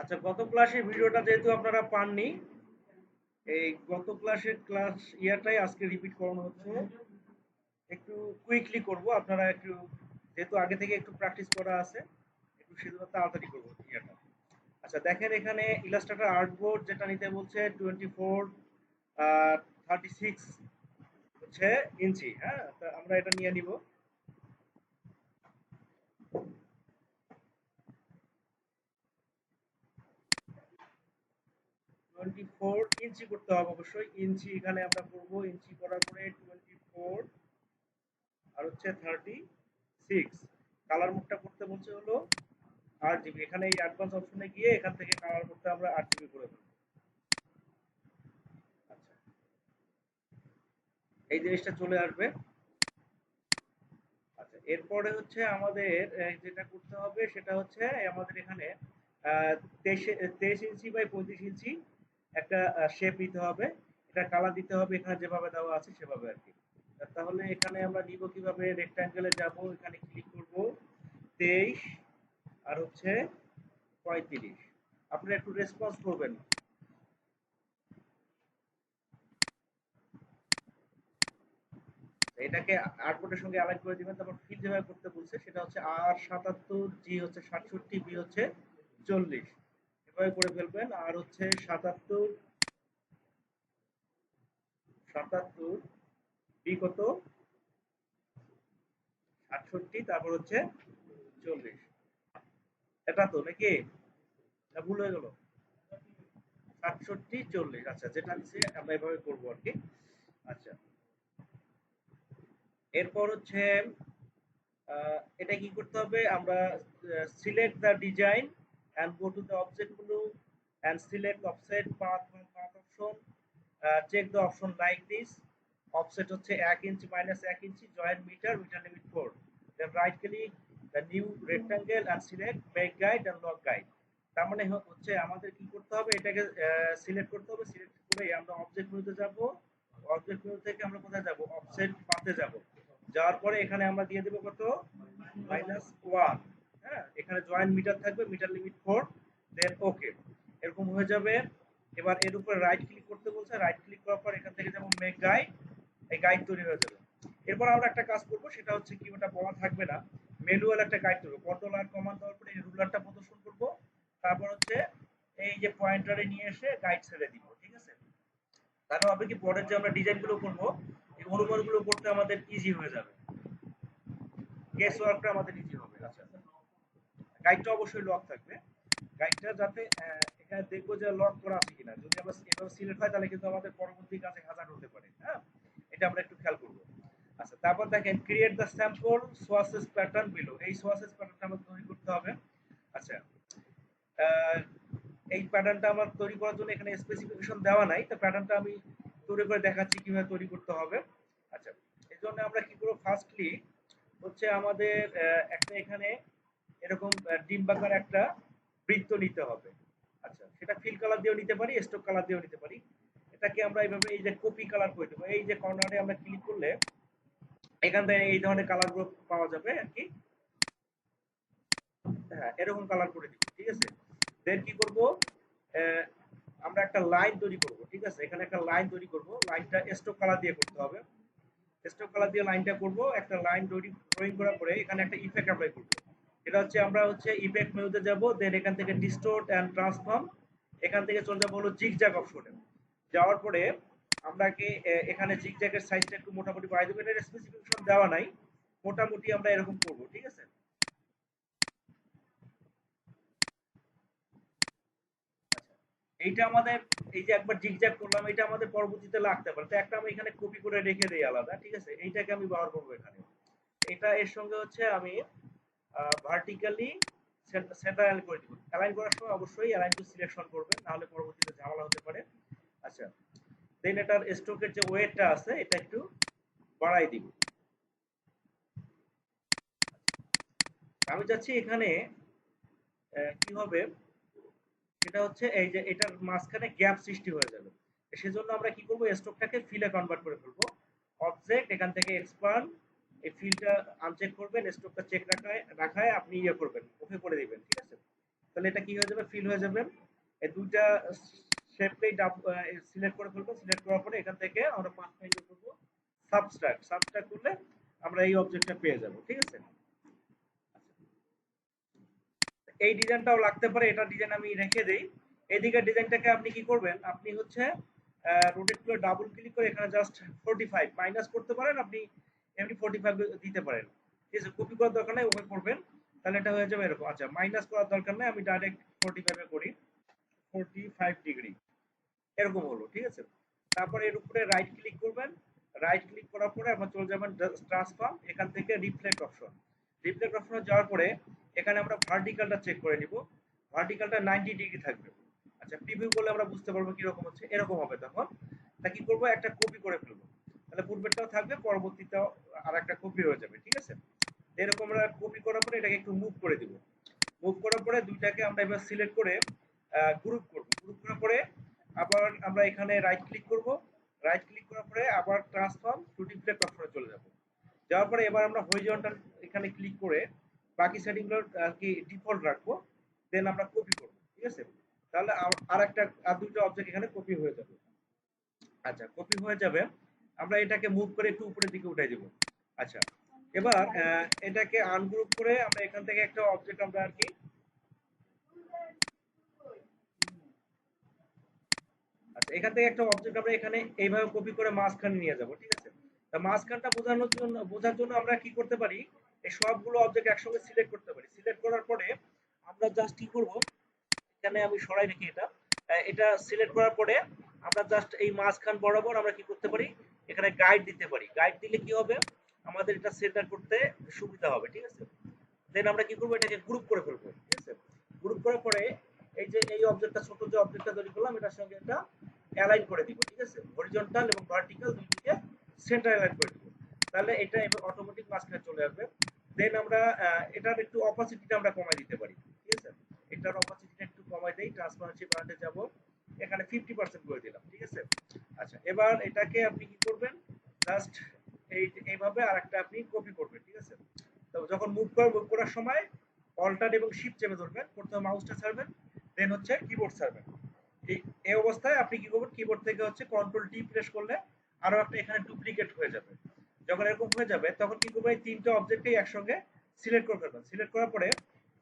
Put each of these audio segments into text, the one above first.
আচ্ছা, গত ক্লাসের ভিডিওটা যেহেতু আপনারা পাননি, এই গত ক্লাসের ইয়াটাই আজকে রিপিট করানো হচ্ছে। একটু কুইকলি করব, আপনারা একটু যেহেতু আগে থেকে একটু প্র্যাকটিস করা আছে, একটু সেজন্য তাড়াতাড়ি করবো ইয়াটা। আচ্ছা দেখেন, এখানে ইলাস্ট্রেটর আর্টবোর্ড যেটা নিতে বলছে 24 36 হচ্ছে ইঞ্চি। হ্যাঁ, তা আমরা এটা নিয়ে নিব। 24 ইঞ্চি করতে হবে অবশ্যই। ইঞ্চি এখানে আমরা করব, ইঞ্চি করার পরে 24 আর হচ্ছে 36। কালার মোডটা করতে বলছে হলো 8 জিবি। এখানে এই অ্যাডভান্স অপশনে গিয়ে এখান থেকে কালার মোডটা আমরা 8 জিবি করে দেবো। আচ্ছা, এই জিনিসটা চলে আসবে। আচ্ছা, এরপরে হচ্ছে আমাদের যেটা করতে হবে সেটা হচ্ছে আমাদের এখানে 23 ইঞ্চি বাই 35 ইঞ্চি একটা শেপ নিতে হবে। এটা কালার দিতে হবে এখানে যেভাবে দেওয়া আছে সেভাবে আর কি। তাহলে এখানে আমরা নিব কিভাবে, রেক্ট্যাঙ্গেলে যাব, এখানে ক্লিক করব 23 আর হচ্ছে 35। আপনারা একটু রেসপন্স করবেন। এটাকে আর্টবোর্ডের সঙ্গে অ্যালাইন করে দিবেন। তারপর ফিল যেভাবে করতে বলছে সেটা হচ্ছে আর 77, জি হচ্ছে 67, বি হচ্ছে 40, এভাবে করে ফেলবেন। আর হচ্ছে 77, 77, বি কত 68, তারপর হচ্ছে 40। এটা তো নাকি, না ভুল হয়ে গেল? 67, 40। আচ্ছা, যেটা দিচ্ছে আমরা এভাবে করবো আর কি। আচ্ছা, এরপর হচ্ছে এটা কি করতে হবে, আমরা select the design and go to the object menu and select offset path from path option. Check the option like this. Offset হচ্ছে 1 ইঞ্চি minus 1 inch, join meter, meter limit 4. Then right click the new rectangle and select make guide and log guide. তার মানে হচ্ছে আমাদের কি করতে হবে, এটাকে select করতে হবে। সিলেক্ট করে আমরা অবজেক্ট মেনুতে যাব। অবজেক্ট মেনু থেকে আমরা কোথায় যাব, অফসেট পাথে যাব। যাওয়ার পরে এখানে আমরা দিয়ে দেব কত, -1। হ্যাঁ, এখানে জয়েন্ট মিটার থাকবে, মিটার লিমিট 4। দেন ওকে, এরকম হয়ে যাবে। এবার এর উপরে রাইট ক্লিক করতে বলছে, রাইট ক্লিক করার পর এখান থেকে যাব মেক গাইড, এই গাইড তৈরি হয়ে যাবে। এরপর আমরা একটা কাজ করব, সেটা হচ্ছে কি, ওটা বলা থাকবে না, ম্যানুয়াল একটা গাইড দেবো। কন্ট্রোল আর কমান্ড দেওয়ার পরে এই রুলারটা প্রদর্শন করব। তারপর হচ্ছে এই যে পয়েন্টারে নিয়ে এসে গাইড ছেড়ে দিব। ঠিক আছে, তাহলে হবে কি, পরের যে আমরা ডিজাইন গুলো করবো, এই অনুমানগুলো করতে আমাদের ইজি হয়ে যাবে, কেস ওয়ার্কটা আমাদের ইজি হবে। আচ্ছা, গাইডটা অবশ্যই লক থাকবে। গাইডটা যাতে এখানে দেখবো যে লক করা আছে কিনা। যদি আমরা এভাবে সিলেক্ট হয় তাহলে কিন্তু আমাদের পরবর্তী কাজে হাজার হতে পারে। হ্যাঁ, এটা আমরা একটু খেয়াল করবো। আচ্ছা, তারপর দেখেন create the sample swatches pattern below, এই সোয়াসেস প্যাটার্নটা আমাদের তৈরি করতে হবে। আচ্ছা, এই প্যাটার্নটা আমার তৈরি করার জন্য এখানে স্পেসিফিকেশন দেওয়া নাই, তো প্যাটার্নটা আমি তৈরি করে দেখাচ্ছি কিভাবে তৈরি করতে হবে। আচ্ছা, এর জন্য আমরা কি করব, ফার্স্টলি হচ্ছে আমাদের একটা এখানে এরকম ডিম্বাকার একটা বৃত্ত নিতে হবে। আচ্ছা, সেটা ফিল কালার দিয়েও নিতে পারি, স্টক কালার দিয়েও নিতে পারি। এটাকে আমরা এইভাবে এই যে কপি কালার করে দেবো। এই যে কর্নারে আমরা ক্লিক করলে এখান থেকে এই ধরনের কালার গুলো পাওয়া যাবে আর কি। হ্যাঁ, এরকম কালার করে দিব। ঠিক আছে, দেন কি করব, আমরা একটা লাইন তৈরি করব। ঠিক আছে, এখানে একটা লাইন তৈরি করব। লাইনটা স্ট্রোক কালার দিয়ে করতে হবে। স্ট্রোক কালার দিয়ে লাইনটা করব। একটা লাইন ড্রয়িং করার পরে এখানে একটা ইফেক্ট অ্যাপ্লাই করব। এটা হচ্ছে আমরা হচ্ছে ইফেক্ট মেনুতে যাব। দেন এখান থেকে ডিস্টোর্ট এন্ড ট্রান্সফর্ম, এখান থেকে চলে যাব হলো জিগজ্যাগ অপশনে। যাওয়ার পরে আমরা কি এখানে জিগজ্যাগের সাইজটা একটু মোটামুটি বাড়াই দেব। এটার স্পেসিফিকেশন দেওয়া নাই, মোটামুটি আমরা এরকম করব। ঠিক আছে, আচ্ছা, এইটা আমাদের, এই যে একবার জিগজ্যাগ করলাম, এটা আমাদের পরবর্তীতে লাগতে পারে। তো একটা আমি এখানে কপি করে রেখে দেই আলাদা। ঠিক আছে, এইটাকে আমি ব্যবহার করবো এখানে। এটা এর সঙ্গে হচ্ছে আমি ভার্টিক্যালি সেন্টার অ্যালাইন করে দিব। অ্যালাইন করার সময় অবশ্যই অ্যালাইন টু সিলেকশন করবেন, নাহলে পরবর্তীতে ঝামেলা হতে পারে। আচ্ছা, দেন এটার স্ট্রোকের যে ওয়েটটা আছে এটা একটু বাড়াই দিব। আমি চাচ্ছি এখানে কি হবে, সেটা হচ্ছে এই যে এটার মাঝখানে গ্যাপ সৃষ্টি হয়ে যাবে। সেজন্য আমরা কি করব, স্ট্রোকটাকে ফিলে কনভার্ট করে ফেলবো। অবজেক্ট, এখান থেকে এক্সপান্ড, এই ফিলটা আনচেক করবেন, স্ট্রোকটা চেক রাখায় রাখায় আপনি ইয়ে করবেন, ওকে করে দিবেন। ঠিক আছে, তাহলে এটা কি হয়ে যাবে, ফিল হয়ে যাবে। এই দুইটা শেপকেই সিলেক্ট করে ফেলবো। সিলেক্ট করার পরে এখান থেকে আমরা পাথফাইন্ডার করবো সাবস্ট্রাক্ট। সাবস্ট্রাক্ট করলে আমরা এই অবজেক্টটা পেয়ে যাব। ঠিক আছে, এই ডিজাইনটাও লাগতে পারে, এটা ডিজাইন আমি রেখে দেই। এদিকে ডিজাইনটাকে আপনি কি করবেন, আপনি হচ্ছে রোটেট করে ডাবল ক্লিক করে এখানে জাস্ট 45 মাইনাস করতে পারেন, আপনি এমনি 45 দিতে পারেন। ঠিক আছে, কপি করার দরকার নাই, ওকে করবেন তাহলে এটা হয়ে যাবে এরকম। আচ্ছা, মাইনাস করার দরকার নাই, আমি ডাইরেক্ট 45 এ করি, 45 ডিগ্রি এরকম হলো। ঠিক আছে, তারপরে এর উপরে রাইট ক্লিক করবেন। রাইট ক্লিক করার পরে আপনার চলে যাবেন ট্রান্সফর্ম, এখান থেকে রিফ্লেক্ট অপশন। রিফ্লেক্ট অপশনে যাওয়ার পরে এখানে আমরা ভার্টিক্যালটা চেক করে নিব। ভার্টিক্যালটা 90 ডিগ্রি থাকবে। আচ্ছা, প্রিভিউ করলে আমরা বুঝতে পারবো কিরকম হচ্ছে, এরকম হবে। তখন তা কি করবো, একটা কপি করে ফেলবো, তাহলে পূর্বেরটাও থাকবে, পরবর্তীটাও আর একটা কপি হয়ে যাবে। ঠিক আছে, এরকম আমরা কপি করার পরে এটাকে একটু মুভ করে দিব। মুভ করার পরে দুইটাকে আমরা এবার সিলেক্ট করে গ্রুপ করব। গ্রুপ করার পরে আবার আমরা এখানে রাইট ক্লিক করব। রাইট ক্লিক করার পরে আবার ট্রান্সফর্ম টু রিফ্লেক্ট অপশনে চলে যাব। যাওয়ার পরে এবার আমরা হরিজন্টাল এখানে ক্লিক করে বাকি সেটিংগুলো আর কি ডিফল্ট রাখবো, দেন আমরা কপি করব। ঠিক আছে, তাহলে আর দুটো অবজেক্ট এখানে কপি হয়ে যাবে। আচ্ছা, কপি হয়ে যাবে, আমরা এটাকে মুভ করে একটু উপরের দিকে উঠাই দেব। আচ্ছা, এবার এটাকে আনগ্রুপ করে আমরা এখান থেকে একটা অবজেক্ট আমরা আর কি, আচ্ছা এখান থেকে একটা অবজেক্ট আমরা এখানে এইভাবে কপি করে মাঝখানে নিয়ে যাব। ঠিক আছে, তা মাঝখানটা বোঝার জন্য আমরা কি করতে পারি, এই সবগুলো অবজেক্ট একসঙ্গে সিলেক্ট করতে পারি। সিলেক্ট করার পরে আমরা জাস্ট কি করব, এখানে আমি সরাই রেখে এটা সিলেক্ট করার পরে আমরা জাস্ট এই মাঝখান বরাবর আমরা কি করতে পারি, এখানে গাইড দিতে পারি। গাইড দিলে কি হবে, আমাদের এটা সেন্টার করতে সুবিধা হবে। ঠিক আছে, দেন আমরা কি করব, এটাকে গ্রুপ করে ফেলবো। ঠিক আছে, গ্রুপ করার পরে এই যে এই অবজেক্টটা, ছোট যে অবজেক্টটা তৈরি করলাম, এটার সঙ্গে এটা অ্যালাইন করে দিব। ঠিক আছে, হরিজন্টাল এবং ভার্টিক্যাল দুই দিকে সেন্টার অ্যালাইন করে দিব, তাহলে এটা এবার অটোমেটিক মাঝখানে চলে আসবে। দেন আমরা এটার একটু অপাসিটিটা আমরা কমাই দিতে পারি। ঠিক আছে, এটার অপাসিটিটা একটু কমাই দেই, ট্রান্সপারেন্সি বাড়াতে যাব, এখানে 50% করে দিলাম। ঠিক আছে, আচ্ছা এবার এটাকে আপনি কি করবেন, জাস্ট এইভাবে আরেকটা আপনি কপি করবেন। ঠিক আছে, তো যখন মুভ করার সময় অল্টার এবং শিফট চেপে ধরবেন, প্রথমে মাউসটা ছাড়বেন, দেন হচ্ছে কিবোর্ড ছাড়বেন। এই এই অবস্থায় আপনি কি করবেন, কিবোর্ড থেকে হচ্ছে কন্ট্রোল ডি প্রেস করলে আরো একটা এখানে ডুপ্লিকেট হয়ে যাবে। যখন এরকম হয়ে যাবে তখন কি করবেন, এই তিনটা অবজেক্টই একসঙ্গে সিলেক্ট করে ফেলবেন। সিলেক্ট করার পরে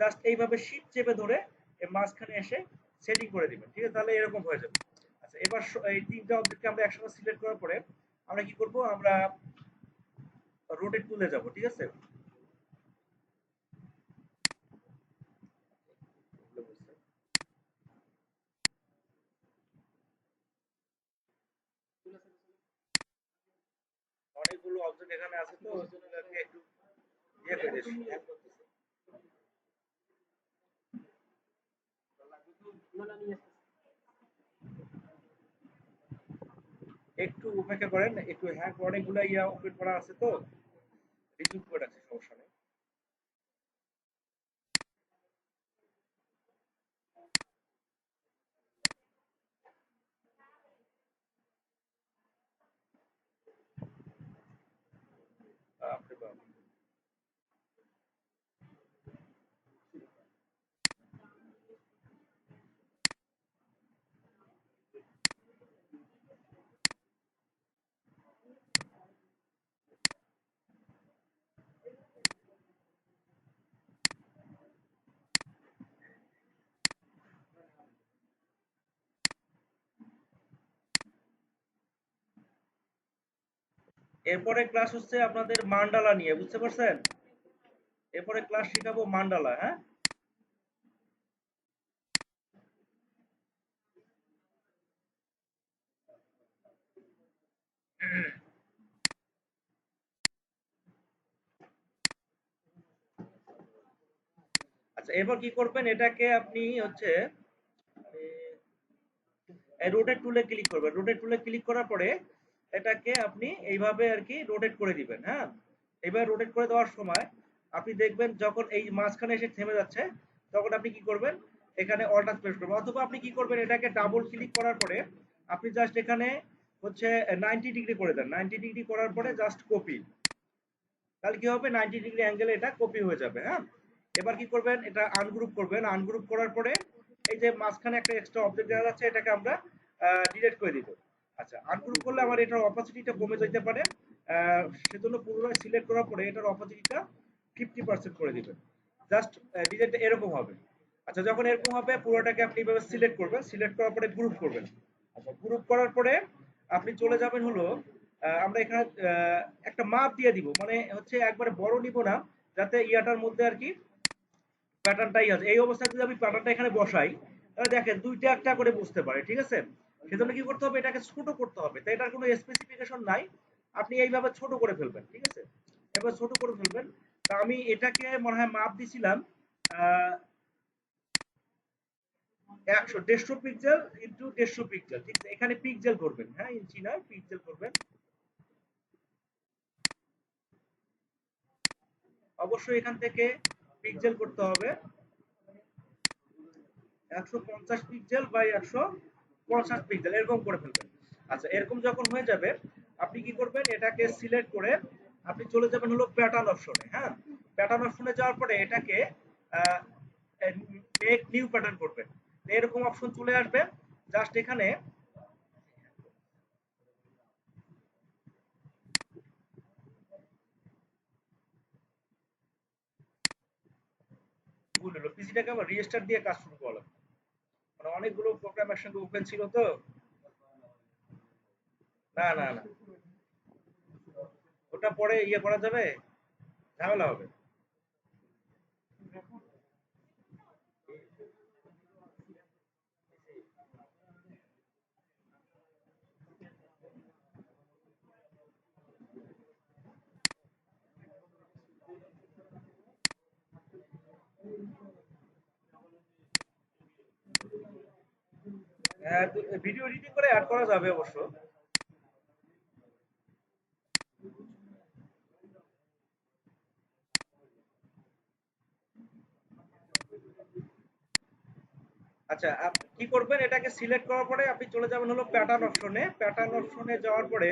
জাস্ট এইভাবে শিফট চেপে ধরে এই মাঝখানে এসে সেটিং করে দিবেন। ঠিক আছে, তাহলে এরকম হয়ে যাবে। আচ্ছা, এবার এই তিনটা অবজেক্টকে আমরা একসঙ্গে সিলেক্ট করার পরে আমরা কি করব, আমরা রোটেট টুলে যাব। ঠিক আছে, অনেকগুলো অবজেক্ট এখানে আছে, তো ওই জন্য একটু ইয়ে করে দিয়েছি, হ্যাং করতেছে। একটু অপেক্ষা করেন, একটু হ্যাং, অনেকগুলো ওপেন করা আছে, তো রিজুম করে রাখছি, সমস্যা নেই। আপনি এরপরে ক্লাস হচ্ছে আপনাদের মান্ডালা নিয়ে, বুঝতে পারছেন? এরপরে ক্লাস শিখাবো মান্ডালা। হ্যাঁ, আচ্ছা এরপর কি করবেন, এটাকে আপনি হচ্ছে রোটেট টুলে ক্লিক করবেন। রোটেট টুলে ক্লিক করার পরে এটাকে আপনি এইভাবে আর কি রোটেট করে দিবেন। হ্যাঁ, এবার রোটেট করে দেওয়ার সময় আপনি দেখবেন যখন এই মাঝখানে এসে থেমে যাচ্ছে, তখন আপনি কি করবেন, এখানে অল্টার প্রেস করবেন, অথবা আপনি কি করবেন, এটাকে ডাবল ক্লিক করার পরে আপনি জাস্ট এখানে হচ্ছে 90 ডিগ্রি করে দেন। 90 ডিগ্রি করার পরে জাস্ট কপি, তাহলে কি হবে, 90 ডিগ্রি অ্যাঙ্গেলে এটা কপি হয়ে যাবে। হ্যাঁ, এবার কি করবেন, এটা আনগ্রুপ করবেন। আনগ্রুপ করার পরে এই যে মাঝখানে একটা এক্সট্রা অবজেক্ট দেখা যাচ্ছে, এটাকে আমরা ডিলিট করে দিব। আচ্ছা, আনগ্রুপ করলে আমার এটার অপাসিটিটা কমে যেতে পারে, সেজন্য পুনরায় সিলেক্ট করার পরে এটার অপাসিটিটা 50% করে দিবেন। জাস্ট ডিজাইনটা এরকম হবে। আচ্ছা, যখন এরকম হবে পুরোটাকে আপনি এভাবে সিলেক্ট করবেন, সিলেক্ট করার পরে গ্রুপ করবেন। আচ্ছা, গ্রুপ করার পরে আপনি চলে যাবেন হলো, আমরা এখানে একটা মাপ দিয়ে দিব, মানে হচ্ছে একবারে বড় নিব না, যাতে ইয়াটার মধ্যে আর কি প্যাটার্নটাই আছে। এই অবস্থায় যদি আমি প্যাটার্নটা এখানে বসাই, তাহলে দেখেন দুইটা একটা করে বুঝতে পারে, ঠিক আছে? সেজন্য কি করতে হবে, এটাকে ছোট করতে হবে। তাই এটার কোনো স্পেসিফিকেশন নাই, আপনি এইভাবে ছোট করে ফেলবেন, ঠিক আছে? এবার ছোট করে ফেলবেন। তা আমি এটাকে মনে হয় মাপ দিছিলাম আহ 150 পিক্সেল ইন্টু 150 পিক্সেল, ঠিক আছে? এখানে পিক্সেল করবেন, হ্যাঁ, ইঞ্চি নয়, পিক্সেল করবেন। অবশ্যই এখান থেকে পিক্সেল করতে হবে 150 পিক্সেল বাই 150 পিক্সেল, এরকম করে ফেলবেন। আচ্ছা, এরকম যখন হয়ে যাবে, আপনি কি করবেন, এটাকে সিলেক্ট করে আপনি চলে যাবেন হলো প্যাটার্ন অপশনে। হ্যাঁ, প্যাটার্ন অপশনে যাওয়ার পরে এটাকে মেক নিউ প্যাটার্ন করবেন। এরকম অপশন চলে আসবে। জাস্ট এখানে ভুল হলো, পিসিটাকে আবার রিস্টার্ট দিয়ে কাজ শুরু করলাম, মানে অনেকগুলো প্রোগ্রাম একসঙ্গে ওপেন ছিল তো। না না না, ওটা পরে ইয়ে করা যাবে, ঝামেলা হবে। হ্যাঁ, ভিডিও এডিটিং করে অ্যাড করা যাবে অবশ্য। আচ্ছা, কি করবেন, এটাকে সিলেক্ট করার পরে আপনি চলে যাবেন হলো প্যাটার্ন অপশনে। প্যাটার্ন অপশনে যাওয়ার পরে